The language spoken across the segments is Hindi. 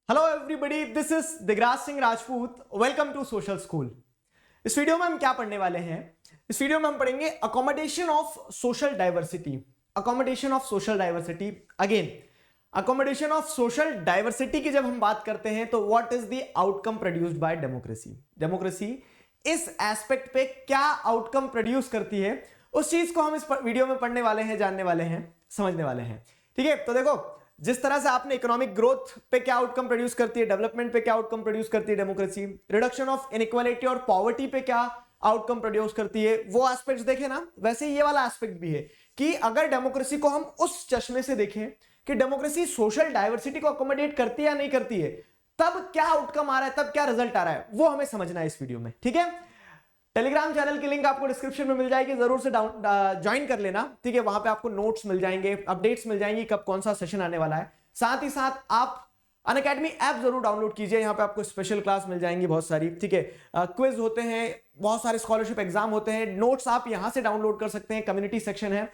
Hello everybody, this is Digraj Singh Rajput. Welcome to social school. इस वीडियो में हम क्या पढ़ने वाले हैं? इस वीडियो में हम पढ़ेंगे accommodation of social diversity. Accommodation of social diversity, again accommodation of social diversity की जब हम बात करते हैं तो what is the outcome produced by democracy. Democracy इस एस्पेक्ट पे क्या आउटकम प्रोड्यूस करती है, उस चीज को हम इस वीडियो में पढ़ने वाले हैं, जानने वाले हैं, समझने वाले हैं। ठीक है, तो देखो, जिस तरह से आपने इकोनॉमिक ग्रोथ पे क्या आउटकम प्रोड्यूस करती है, डेवलपमेंट पे क्या आउटकम प्रोड्यूस करती है डेमोक्रेसी, रिडक्शन ऑफ इनइक्वालिटी और पॉवर्टी पे क्या आउटकम प्रोड्यूस करती है, वो एस्पेक्ट्स देखे ना। वैसे ये वाला एस्पेक्ट भी है कि अगर डेमोक्रेसी को हम उस चश्मे से देखें कि डेमोक्रेसी सोशल डाइवर्सिटी को अकोमोडेट करती है या नहीं करती है, तब क्या आउटकम आ रहा है, तब क्या रिजल्ट आ रहा है, वो हमें समझना है इस वीडियो में। ठीक है, टेलीग्राम चैनल की लिंक आपको डिस्क्रिप्शन में मिल जाएगी, जरूर से ज्वाइन कर लेना। ठीक है, वहां पे आपको नोट्स मिल जाएंगे, अपडेट्स मिल जाएंगी, कब कौन सा सेशन आने वाला है। साथ ही साथ आप अनअकैडमी ऐप जरूर डाउनलोड कीजिए, यहाँ पे आपको स्पेशल क्लास मिल जाएंगी बहुत सारी। ठीक है, क्विज होते हैं, बहुत सारे स्कॉलरशिप एग्जाम होते हैं, नोट्स आप यहां से डाउनलोड कर सकते हैं, कम्युनिटी सेक्शन है।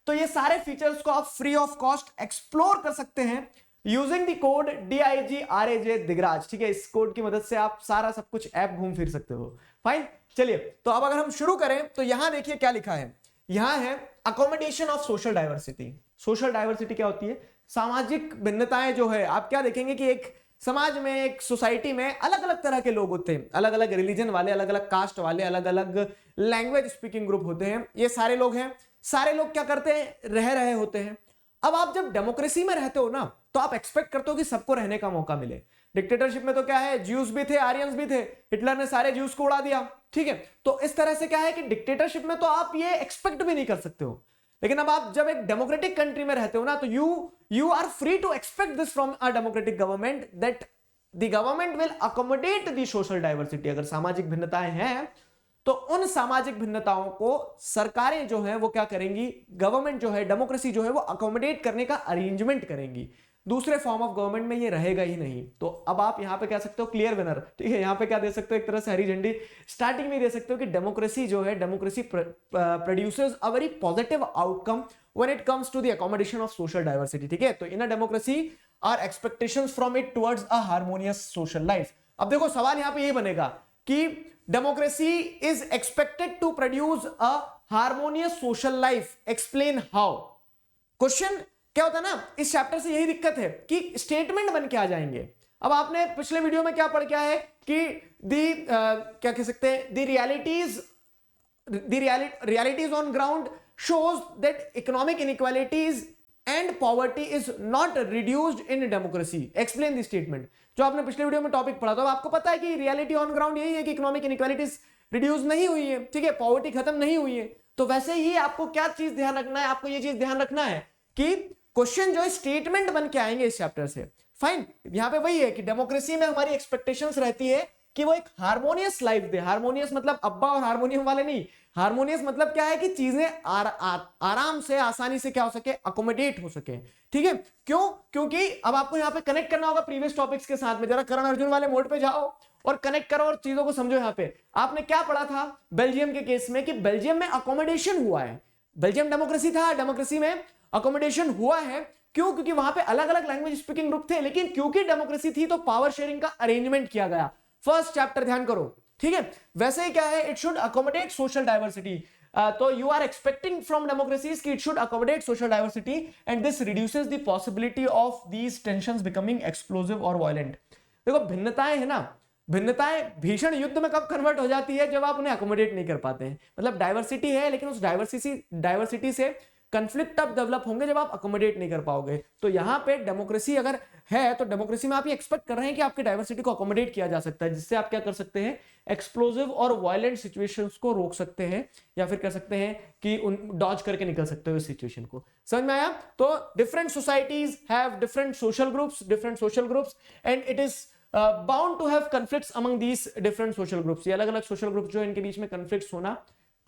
तो ये सारे फीचर्स को आप फ्री ऑफ कॉस्ट एक्सप्लोर कर सकते हैं using the code DIGRAJ Digraj. ठीक है, इस कोड की मदद से आप सारा सब कुछ ऐप घूम फिर सकते हो। फाइन, चलिए, तो अब अगर हम शुरू करें तो यहां देखिए क्या लिखा है। यहां है accommodation of social diversity. Social diversity क्या होती है? सामाजिक भिन्नताएं जो है। आप क्या देखेंगे कि एक समाज में, एक सोसाइटी में अलग अलग तरह के लोग होते हैं, अलग अलग रिलीजन वाले, अलग अलग कास्ट वाले, अलग अलग लैंग्वेज स्पीकिंग ग्रुप होते हैं। ये सारे लोग हैं, सारे लोग क्या करते हैं? रह रहे होते हैं। अब आप जब डेमोक्रेसी में रहते हो ना, तो आप एक्सपेक्ट करते हो कि सबको रहने का मौका मिले। डिक्टेटरशिप में तो क्या है, ज्यूस भी थे, आर्यंस भी थे, हिटलर ने सारे ज्यूस को उड़ा दिया। ठीक है, तो इस तरह से क्या है कि डिक्टेटरशिप में तो आप ये एक्सपेक्ट भी नहीं कर सकते हो, लेकिन अब आप जब एक डेमोक्रेटिक कंट्री में रहते हो ना, तो you are free to expect this from a democratic government, that the government will accommodate the social diversity. अगर सामाजिक भिन्नताएं हैं तो उन सामाजिक भिन्नताओं को सरकारें जो है वो क्या करेंगी, गवर्नमेंट जो है, डेमोक्रेसी जो है वो अकोमोडेट करने का अरेंजमेंट करेंगी। दूसरे फॉर्म ऑफ गवर्नमेंट में ये रहेगा ही नहीं। तो अब आप यहां पे कह सकते हो क्लियर विनर। ठीक है, यहां पे क्या दे सकते हो, एक तरह से हरी झंडी स्टार्टिंग में दे सकते हो कि डेमोक्रेसी जो है, democracy produces a very positive outcome when it comes to the accommodation of social diversity. ठीक है, तो in a democracy are expectations from it towards a harmonious social life. अब देखो, सवाल यहां पे ये बनेगा कि democracy is expected to produce a harmonious social life, explain how. Question क्या होता है ना, इस चैप्टर से यही दिक्कत है कि स्टेटमेंट बन के आ जाएंगे। अब आपने पिछले वीडियो में क्या पढ़ के आए कि क्या कह सकते हैं, realities on ground shows that economic inequalities and poverty is not reduced in democracy, explain the statement. जो आपने पिछले वीडियो में टॉपिक पढ़ा था, आपको पता है कि रियलिटी ऑन ग्राउंड यही है कि इकोनॉमिक इनइक्वालिटीज रिड्यूस नहीं हुई है। ठीक है, पॉवर्टी खत्म नहीं हुई है। तो वैसे ही आपको क्या चीज ध्यान रखना है, आपको ये चीज ध्यान रखना है कि क्वेश्चन जो है स्टेटमेंट बन के आएंगे इस चैप्टर से। फाइन, यहां पे वही है कि डेमोक्रेसी में हमारी एक्सपेक्टेशंस रहती है कि वो एक हार्मोनियस लाइफ दे। हार्मोनियस मतलब अब्बा और हारमोनियम वाले नहीं। हार्मोनियस मतलब क्या है कि चीजें आराम से, आसानी से क्या हो सके, अकोमोडेट हो सके। ठीक है, क्यों? क्योंकि अब आपको यहां पे कनेक्ट करना होगा प्रीवियस टॉपिक्स के साथ में। जरा करण अर्जुन वाले मोड पे जाओ और कनेक्ट करो और चीजों को समझो। यहां पे आपने क्या पढ़ा था बेल्जियम के केस में कि बेल्जियम में अकोमोडेशन हुआ है। बेल्जियम डेमोक्रेसी था, डेमोक्रेसी में अकोमोडेशन हुआ है। क्यों? क्योंकि वहां पे अलग अलग लैंग्वेज स्पीकिंग ग्रुप थे, लेकिन क्योंकि डेमोक्रेसी थी तो पावर शेयरिंग का अरेंजमेंट किया गया। फर्स्ट चैप्टर ध्यान करो। ठीक है, वैसे ही क्या है, it should accommodate social diversity. तो you are expecting from democracies कि it should accommodate social diversity and this reduces the possibility of these tensions becoming explosive और वायलेंट। देखो, भिन्नताएं है ना, भिन्नताएं भीषण युद्ध में कब कन्वर्ट हो जाती है? जब आप उन्हें अकोमोडेट नहीं कर पाते हैं। मतलब डाइवर्सिटी है, लेकिन उस डाइवर्सिटी से कंफ्लिक्ट तब डेवलप होंगे जब आप अकोमोडेट नहीं कर पाओगे। तो यहां पे डेमोक्रेसी अगर है तो डेमोक्रेसी में आप ये एक्सपेक्ट कर रहे हैं कि आपकी डाइवर्सिटी को अकोमोडेट किया जा सकता है, जिससे आप क्या कर सकते हैं, एक्सप्लोसिव और वायलेंट सिचुएशंस को रोक सकते हैं, या फिर कह सकते हैं कि उन डॉज करके निकल सकते हो इस सिचुएशन को। समझ में आया? तो different societies have different social groups and it is bound to have conflicts among these different social groups. ये अलग अलग सोशल ग्रुप्स जो इनके बीच में कॉन्फ्लिक्ट्स होना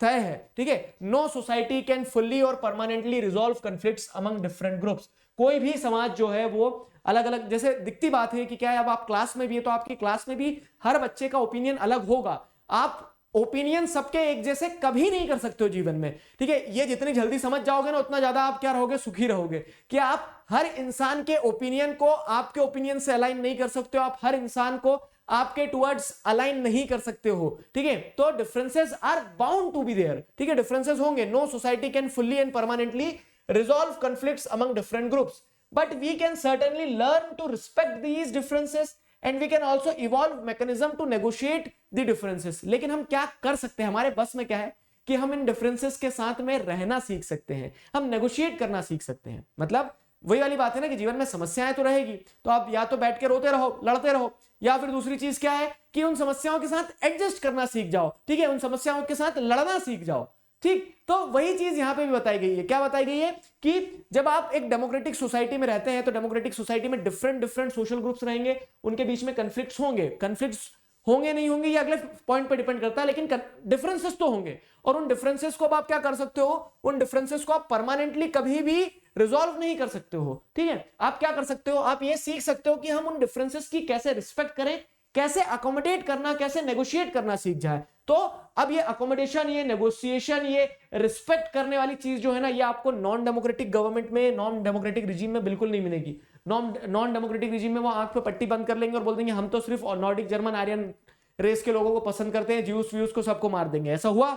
तय है। ठीक है, नो सोसाइटी कैन फुल्ली और permanently resolve conflicts among different groups. कोई भी समाज जो है वो अलग अलग, जैसे दिखती बात है कि क्या है, अब आप क्लास में भी है तो आपकी क्लास में भी हर बच्चे का ओपिनियन अलग होगा। आप ओपिनियन सबके एक जैसे कभी नहीं कर सकते हो जीवन में। ठीक है, ये जितनी जल्दी समझ जाओगे ना, उतना ज्यादा आप क्या रहोगे, सुखी रहोगे। कि आप हर इंसान के ओपिनियन को आपके ओपिनियन से अलाइन नहीं कर सकते हो, आप हर इंसान को आपके टुवर्ड्स अलाइन नहीं कर सकते हो, ठीक है। तो differences are bound to be there, ठीक है, डिफरेंसेस होंगे। No society can fully and permanently resolve conflicts among different groups, but we can certainly learn to respect these differences and we can also evolve mechanism to negotiate the differences. लेकिन हम क्या कर सकते हैं, हमारे बस में क्या है कि हम इन डिफरेंसेस के साथ में रहना सीख सकते हैं, हम नेगोशिएट करना सीख सकते हैं। मतलब वही वाली बात है ना कि जीवन में समस्याएं तो रहेगी, तो आप या तो बैठ के रोते रहो, लड़ते रहो, या फिर दूसरी चीज क्या है कि उन समस्याओं के साथ एडजस्ट करना सीख जाओ, ठीक है, उन समस्याओं के साथ लड़ना सीख जाओ, ठीक। तो वही चीज यहां पे भी बताई गई है। क्या बताई गई है कि जब आप एक डेमोक्रेटिक सोसाइटी में रहते हैं तो डेमोक्रेटिक सोसाइटी में डिफरेंट सोशल ग्रुप्स रहेंगे, उनके बीच में कन्फ्लिक्ट्स होंगे, कन्फ्लिक्ट्स होंगे नहीं होंगे ये अगले पॉइंट पे डिपेंड करता है, लेकिन डिफरेंसेस तो होंगे। और उन डिफरेंसेस को आप क्या कर सकते हो, उन डिफरेंसेस को आप परमानेंटली कभी भी रिजॉल्व नहीं कर सकते हो, ठीक है। आप क्या कर सकते हो, आप ये सीख सकते हो कि हम उन डिफरेंसेस की कैसे रिस्पेक्ट करें, कैसे अकोमोडेट करना, कैसे नेगोशिएट करना सीख जाए। तो अब ये अकोमोडेशन, ये नेगोशिएशन, ये रिस्पेक्ट करने वाली चीज जो है ना, ये आपको नॉन डेमोक्रेटिक गवर्नमेंट में, नॉन डेमोक्रेटिक रिजीम में बिल्कुल नहीं मिलेगी। नॉन डेमोक्रेटिक रिजीम में वो आंख पे पट्टी बंद कर लेंगे और बोल देंगे हम तो सिर्फ नॉर्डिक जर्मन आर्यन रेस के लोगों को पसंद करते हैं, ज्यूस व्यूस को सबको मार देंगे। ऐसा हुआ,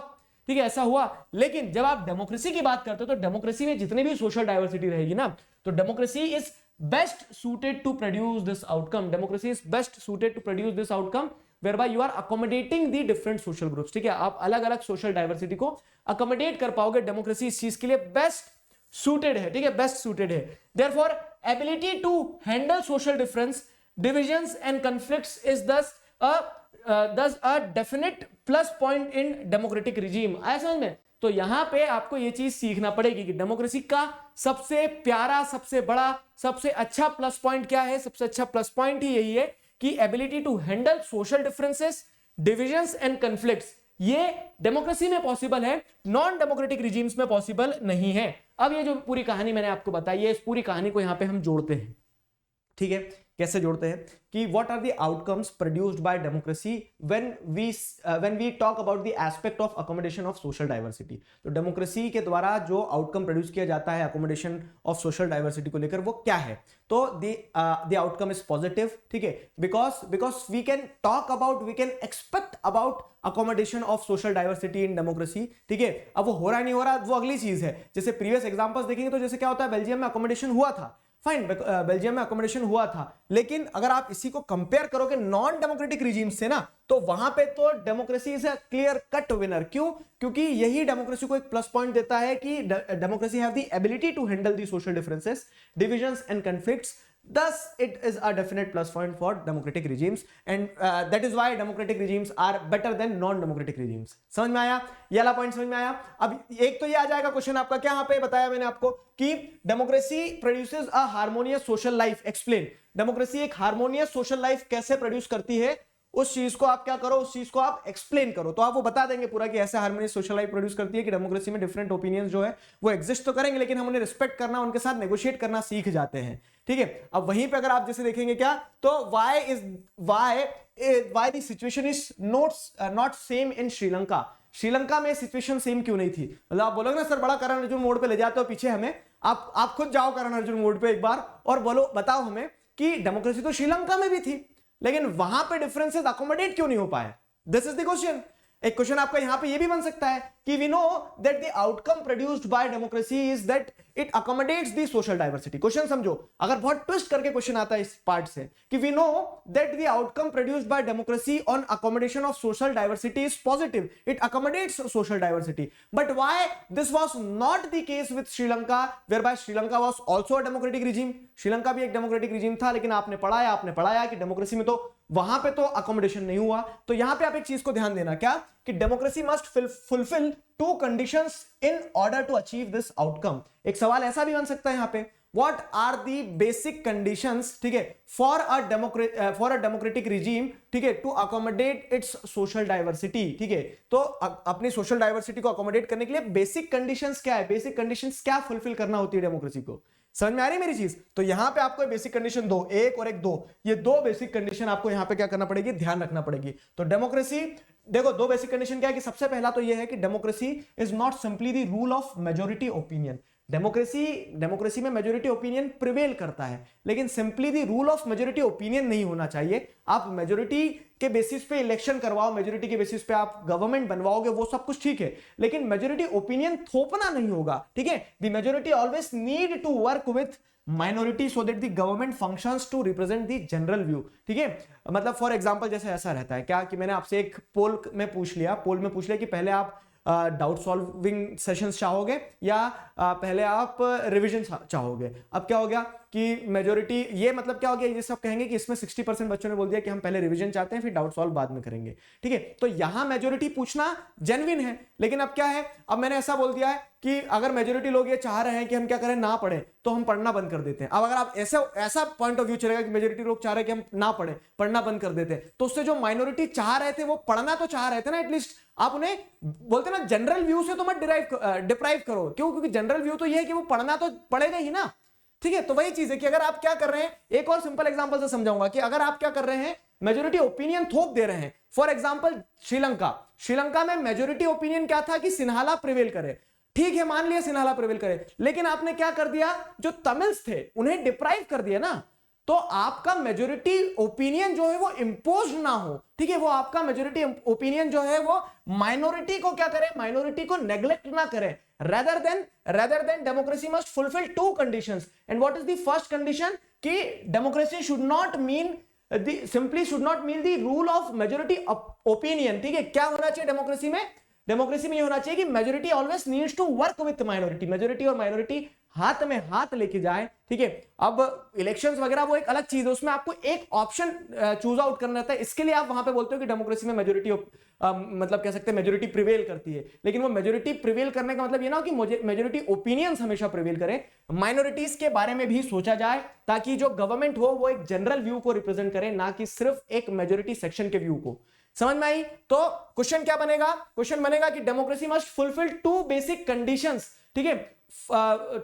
ठीक है, ऐसा हुआ। लेकिन जब आप डेमोक्रेसी की बात करते हो तो डेमोक्रेसी में जितनी भी सोशल डाइवर्सिटी रहेगी ना, तो democracy is best suited to produce this outcome. Democracy is best suited to produce this outcome whereby you are accommodating the different social groups, ठीक है। आप अलग अलग सोशल डाइवर्सिटी को अकोमोडेट कर पाओगे, डेमोक्रेसी इस चीज के लिए बेस्ट suited है, ठीक है, बेस्ट suited है। Therefore ability to handle social difference, divisions and conflicts is thus a definite plus point in democratic regime। आया समझ में? तो यहां पे आपको ये चीज सीखना पड़ेगी कि डेमोक्रेसी का सबसे प्यारा, सबसे बड़ा, सबसे अच्छा प्लस पॉइंट क्या है। सबसे अच्छा प्लस पॉइंट ही यही है कि ability to handle social differences, divisions and conflicts, ये डेमोक्रेसी में पॉसिबल है, नॉन डेमोक्रेटिक रिजीम्स में पॉसिबल नहीं है। अब ये जो पूरी कहानी मैंने आपको बताई है, इस पूरी कहानी को यहां पे हम जोड़ते हैं, ठीक है। कैसे जोड़ते हैं कि what are the outcomes produced by democracy when we talk about the aspect of accommodation of social diversity. तो डेमोक्रेसी के द्वारा जो आउटकम प्रोड्यूस किया जाता है अकोमोडेशन ऑफ सोशल डाइवर्सिटी को लेकर, वो क्या है। तो द आउटकम इज पॉजिटिव, ठीक है, because we can talk about, we can expect about accommodation of social diversity in democracy, ठीक है। अब वो हो रहा नहीं हो रहा वो अगली चीज है। जैसे प्रीवियस एग्जांपल्स देखेंगे तो जैसे क्या होता है, बेल्जियम में अकोमोडेशन हुआ था, फाइन, बेल्जियम में अकोमोडेशन हुआ था, लेकिन अगर आप इसी को कंपेयर करोगे नॉन डेमोक्रेटिक रिजीम से ना, तो वहां पे तो democracy is a clear cut winner. क्यों? क्योंकि यही डेमोक्रेसी को एक प्लस पॉइंट देता है कि democracy have the ability to handle the social differences, divisions and conflicts, thus it is a definite plus point for democratic regimes and that is why democratic regimes are better than non democratic regimes। समझ में आया? ये वाला पॉइंट समझ में आया? अब एक तो ये आ जाएगा क्वेश्चन आपका, क्या यहाँ पे बताया मैंने आपको कि डेमोक्रेसी प्रोड्यूसेस अ harmonious social life. Explain, democracy एक हार्मोनियस सोशल लाइफ कैसे प्रोड्यूस करती है, उस चीज को आप क्या करो, उस चीज को आप एक्सप्लेन करो। तो आप वो बता देंगे पूरा कि ऐसा हार्मोनियस सोशल लाइफ प्रोड्यूस करती है कि डेमोक्रेसी में डिफरेंट ओपिनियंस जो है वो एग्जिस्ट तो करेंगे, लेकिन हम उन्हें रिस्पेक्ट करना, उनके साथ नेगोशिएट करना सीख जाते हैं, ठीक है। अब वहीं पे अगर आप जैसे देखेंगे क्या, तो why the situation is not same in Sri Lanka. Sri Lanka में सिचुएशन सेम क्यों नहीं थी? मतलब आप बोलोगे ना सर बड़ा करण अर्जुन मोड पे ले जाते हो पीछे हमें, आप खुद जाओ करण अर्जुन मोड पे एक बार और बोलो, बताओ हमें कि डेमोक्रेसी तो श्रीलंका में भी थी, लेकिन वहां पे डिफरेंसेस अकोमोडेट क्यों नहीं हो पाए। This is the question. एक क्वेश्चन आपका यहां पे ये भी बन सकता है कि we know that the outcome produced by democracy is that it accommodates the social diversity. Question समझो, अगर बहुत ट्विस्ट करके क्वेश्चन आता है इस पार्ट से कि we know that the outcome produced by democracy on accommodation of social diversity is positive, it accommodates social diversity, but why this was not the case with Sri Lanka whereby Sri Lanka was also a democratic regime. Sri Lanka भी एक डेमोक्रेटिक रिजीम था, लेकिन आपने पढ़ाया कि डेमोक्रेसी में तो वहां पे तो अकोमोडेशन नहीं हुआ। तो यहां पे आप एक चीज को ध्यान देना, क्या कि democracy must fulfil two conditions in order to achieve this outcome. एक सवाल ऐसा भी बन सकता है यहां पे, what are the basic conditions, ठीक है, फॉर अ डेमोक्रेटिक रिजीम, ठीक है, to accommodate its social diversity, ठीक है। तो अपनी सोशल डाइवर्सिटी को अकोमोडेट करने के लिए बेसिक कंडीशंस क्या है, बेसिक कंडीशंस क्या फुलफिल करना होती है डेमोक्रेसी को। समझ में आ रही है मेरी चीज? तो यहां पे आपको बेसिक कंडीशन दो, एक और एक दो, ये दो बेसिक कंडीशन आपको यहां पे क्या करना पड़ेगी, ध्यान रखना पड़ेगी। तो डेमोक्रेसी, देखो दो बेसिक कंडीशन क्या है कि सबसे पहला तो ये है कि democracy is not simply the rule of majority opinion. Democracy में मेजोरिटी ओपिनियन प्रिवेल करता है, लेकिन simply the rule of majority opinion नहीं होना चाहिए। आप मेजोरिटी के बेसिस पे इलेक्शन करवाओ, मेजोरिटी के बेसिस पे आप गवर्नमेंट बनवाओगे, वो सब कुछ ठीक है, लेकिन मेजोरिटी ओपिनियन थोपना नहीं होगा, ठीक है। The majority always need to work with minority so that the government functions to represent the general view, ठीक है। मतलब फॉर एग्जांपल जैसे ऐसा रहता है क्या कि मैंने आपसे एक पोल में पूछ लिया कि पहले आप डाउट सॉल्विंग सेशंस चाहोगे या पहले आप रिवीजन चाहोगे। अब क्या हो गया कि मेजोरिटी, ये मतलब क्या हो गया, ये सब कहेंगे कि इसमें 60% बच्चों ने बोल दिया कि हम पहले रिवीजन चाहते हैं फिर डाउट सॉल्व बाद में करेंगे, ठीक है। तो यहां मेजोरिटी पूछना जेन्युइन है, लेकिन अब क्या है, अब मैंने ऐसा बोल दिया है कि अगर मेजोरिटी लोग ये चाह रहे हैं कि हम क्या करें, ना पढ़े, तो हम पढ़ना बंद कर देते हैं। अब अगर आप ऐसा पॉइंट ऑफ व्यू चलेगा कि मेजोरिटी लोग चाह रहे हैं कि हम ना पढ़े, पढ़ना बंद कर देते हैं, तो उससे जो माइनॉरिटी चाह रहे थे वो पढ़ना तो चाह रहे थे ना, एटलीस्ट आप उन्हें बोलते ना जनरल व्यू से तो मत डिप्राइव करो, क्यों, क्योंकि जनरल व्यू तो ये है कि वो पढ़ना तो पड़ेगा ही ना, ठीक है। तो वही चीज है कि अगर आप क्या कर रहे हैं, एक और सिंपल एग्जांपल से समझाऊंगा कि अगर आप क्या कर रहे हैं, मेजोरिटी ओपिनियन थोप दे रहे हैं। फॉर एग्जांपल श्रीलंका में मेजोरिटी ओपिनियन क्या था कि सिन्हाला प्रिवेल करे, ठीक है, मान लिया सिन्हाला प्रिवेल करे, लेकिन आपने क्या कर दिया, जो तमिल्स थे उन्हें डिप्राइव कर दिया ना। तो आपका मेजोरिटी ओपिनियन जो है वो इंपोज ना हो, ठीक है, वो आपका मेजोरिटी ओपिनियन जो है वो माइनॉरिटी को क्या करे, माइनॉरिटी को नेग्लेक्ट ना करे। rather than democracy must fulfill two conditions, and what is the first condition कि democracy should not mean the rule of majority opinion, ठीक है। क्या होना चाहिए डेमोक्रेसी में ये होना चाहिए कि majority always needs to work with minority, majority और माइनॉरिटी हाथ में हाथ लेके जाए, ठीक है। अब इलेक्शंस वगैरह वो एक अलग चीज है, उसमें आपको एक ऑप्शन चूज आउट करना रहता है, इसके लिए आप वहां पे बोलते हो कि डेमोक्रेसी में मेजोरिटी मतलब कह सकते हैं मेजोरिटी प्रिवेल करती है, लेकिन वो मेजोरिटी प्रिवेल करने का मतलब ये ना हो कि मेजोरिटी ओपिनियंस हमेशा प्रिवेल करें, माइनॉरिटीज के बारे में भी सोचा जाए, ताकि जो गवर्नमेंट हो वो एक जनरल व्यू को रिप्रेजेंट करे, ना कि सिर्फ एक मेजोरिटी सेक्शन के व्यू को। समझ में आई? तो क्वेश्चन क्या बनेगा, क्वेश्चन बनेगा कि democracy must fulfil two basic conditions, ठीक है,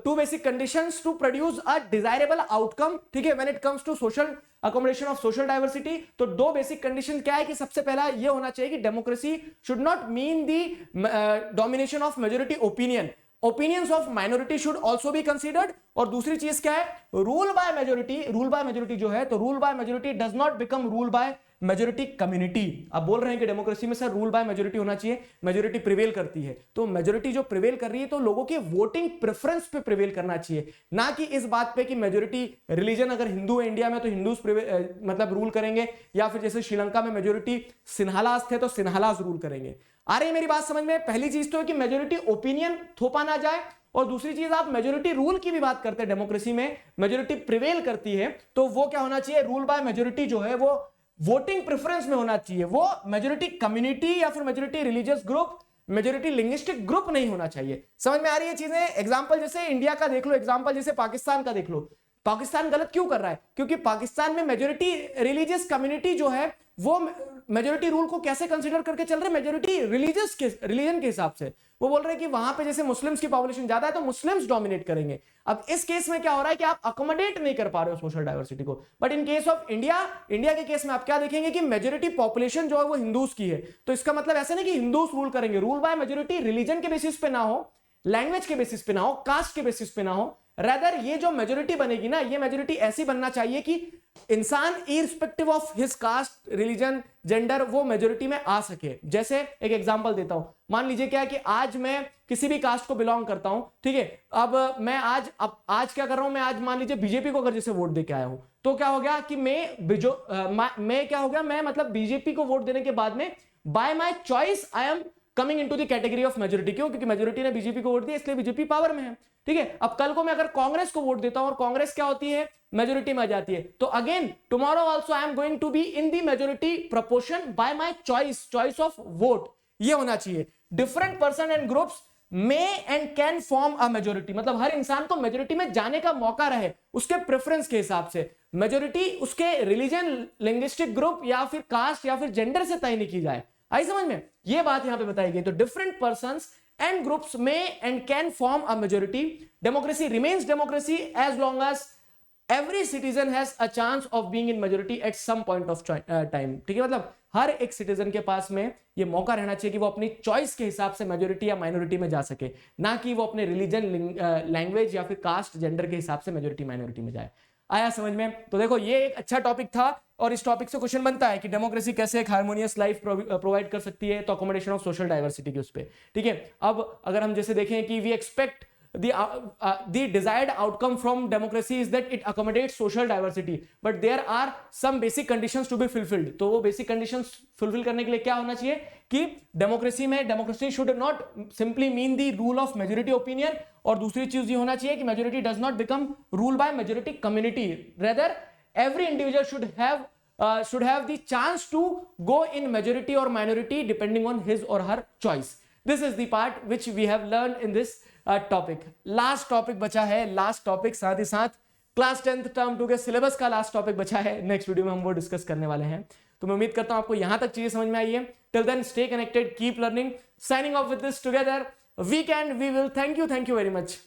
two basic conditions to produce a desirable outcome, ठीक है, when it comes to social accommodation of social diversity. तो दो बेसिक कंडीशन क्या है कि सबसे पहला ये होना चाहिए कि democracy should not mean the domination of majority opinion, opinions of minority should also be considered. और दूसरी चीज क्या है, रूल बाय मेजोरिटी जो है, तो rule by majority does not become rule by majority community. अब बोल रहे हैं कि डेमोक्रेसी में सर रूल बाय मेजोरिटी होना चाहिए, मेजोरिटी प्रिवेल करती है, तो मेजोरिटी जो प्रिवेल कर रही है तो लोगों के वोटिंग प्रेफरेंस पे प्रिवेल करना चाहिए, ना कि इस बात पे कि मेजोरिटी रिलीजन अगर हिंदू है इंडिया में तो हिंदूज मतलब रूल करेंगे, या फिर जैसे श्रीलंका में मेजोरिटी सिन्हालास थे तो सिन्हालास रूल करेंगे। आ रही है मेरी बात समझ में? पहली चीज तो है कि मेजोरिटी ओपिनियन थोपा ना जाए, और दूसरी चीज आप मेजोरिटी रूल की भी बात करते हैं, डेमोक्रेसी में मेजोरिटी प्रिवेल करती है तो वो क्या होना चाहिए, रूल बाय मेजोरिटी जो है वो वोटिंग प्रेफरेंस में होना चाहिए, वो मेजोरिटी कम्युनिटी या फिर majority religious group, majority linguistic group नहीं होना चाहिए। समझ में आ रही है चीजें? एग्जांपल जैसे इंडिया का देख लो, एग्जांपल जैसे पाकिस्तान का देख लो। पाकिस्तान गलत क्यों कर रहा है? क्योंकि पाकिस्तान में मेजोरिटी रिलीजियस कम्युनिटी जो है वो मेजोरिटी रूल को कैसे कंसीडर करके चल रहे हैं, मेजोरिटी रिलीजन के हिसाब से। वो बोल रहे हैं कि वहां पे जैसे मुस्लिम्स की पॉपुलेशन ज्यादा है तो मुस्लिम्स डोमिनेट करेंगे। अब इस केस में क्या हो रहा है कि आप अकोमोडेट नहीं कर पा रहे हो सोशल डाइवर्सिटी को। But in case of India के केस में आप क्या देखेंगे कि मेजोरिटी पॉपुलेशन जो है वो हिंदूज की है, तो इसका मतलब ऐसा नहीं कि हिंदूज रूल करेंगे, रूल बाय मेजोरिटी रिलीजन के बेसिस पे ना हो, लैंग्वेज के बेसिस पे ना हो, कास्ट के बेसिस पे ना हो, रेदर ये जो मेजोरिटी बनेगी ना, ये मेजोरिटी ऐसी बनना चाहिए कि इंसान irrespective of his cast, religion, gender वो मेजोरिटी में आ सके। जैसे एक एग्जांपल देता हूं, मान लीजिए क्या है कि आज मैं किसी भी कास्ट को बिलोंग करता हूं, ठीक है। अब मैं आज क्या कर रहा हूं, मैं आज मान लीजिए बीजेपी को अगर जैसे वोट देके आया हूं, तो क्या हो गया कि मैं क्या हो गया, मैं मतलब बीजेपी को वोट देने के बाद में by my choice I am coming into the category of majority. क्यों? क्योंकि मेजोरिटी ने बीजेपी को वोट दिया, इसलिए बीजेपी पावर में है, ठीक है। अब कल को मैं अगर कांग्रेस को वोट देता हूं और कांग्रेस क्या होती है, मेजोरिटी में आ जाती है, तो again tomorrow also I am going to be in the majority proportion by my choice of vote. ये होना चाहिए। Different person and groups may and can form a majority, मतलब हर इंसान को मेजोरिटी में जाने का मौका रहे उसके प्रेफरेंस के हिसाब से। मेजोरिटी उसके रिलीजन, लिंग्विस्टिक ग्रुप या फिर कास्ट या फिर जेंडर से तय नहीं की जाए। आई समझ में? ये बात यहां पे बताई गई। तो different persons and groups may and can form a majority. Democracy remains democracy as long as every citizen has a chance of being in majority at some point of time, ठीक है, मतलब हर एक सिटीजन के पास में ये मौका रहना चाहिए कि वो अपनी चॉइस के हिसाब से मेजोरिटी या माइनॉरिटी में जा सके, ना कि वो अपने रिलीजन, लैंग्वेज या फिर कास्ट, जेंडर के हिसाब से मेजोरिटी माइनॉरिटी में जाए। आया समझ में? तो देखो ये एक अच्छा टॉपिक था और इस टॉपिक से क्वेश्चन बनता है कि डेमोक्रेसी कैसे एक हार्मोनियस लाइफ प्रोवाइड कर सकती है, तो अकोमोडेशन ऑफ सोशल डाइवर्सिटी के उस पे, ठीक है। अब अगर हम जैसे देखें कि we expect the desired outcome from democracy is that it accommodates social diversity, but there are some basic conditions to be fulfilled। तो वो basic conditions fulfill करने के लिए क्या होना चाहिए कि डेमोक्रेसी में, democracy should not simply mean the rule of majority opinion, और दूसरी चीज ये होना चाहिए कि majority does not become rule by majority community, rather every individual should have the chance to go in majority or minority depending on his or her choice। This is the part which we have learned in this topic. Last topic बचा है, लास्ट टॉपिक साथ ही साथ क्लास 10th टर्म 2 के सिलेबस का लास्ट टॉपिक बचा है, नेक्स्ट वीडियो में हम वो डिस्कस करने वाले हैं। तो मैं उम्मीद करता हूं आपको यहां तक चीजें समझ में आई है। Till then stay connected, keep learning, signing off with this together weekend we will. Thank you very much.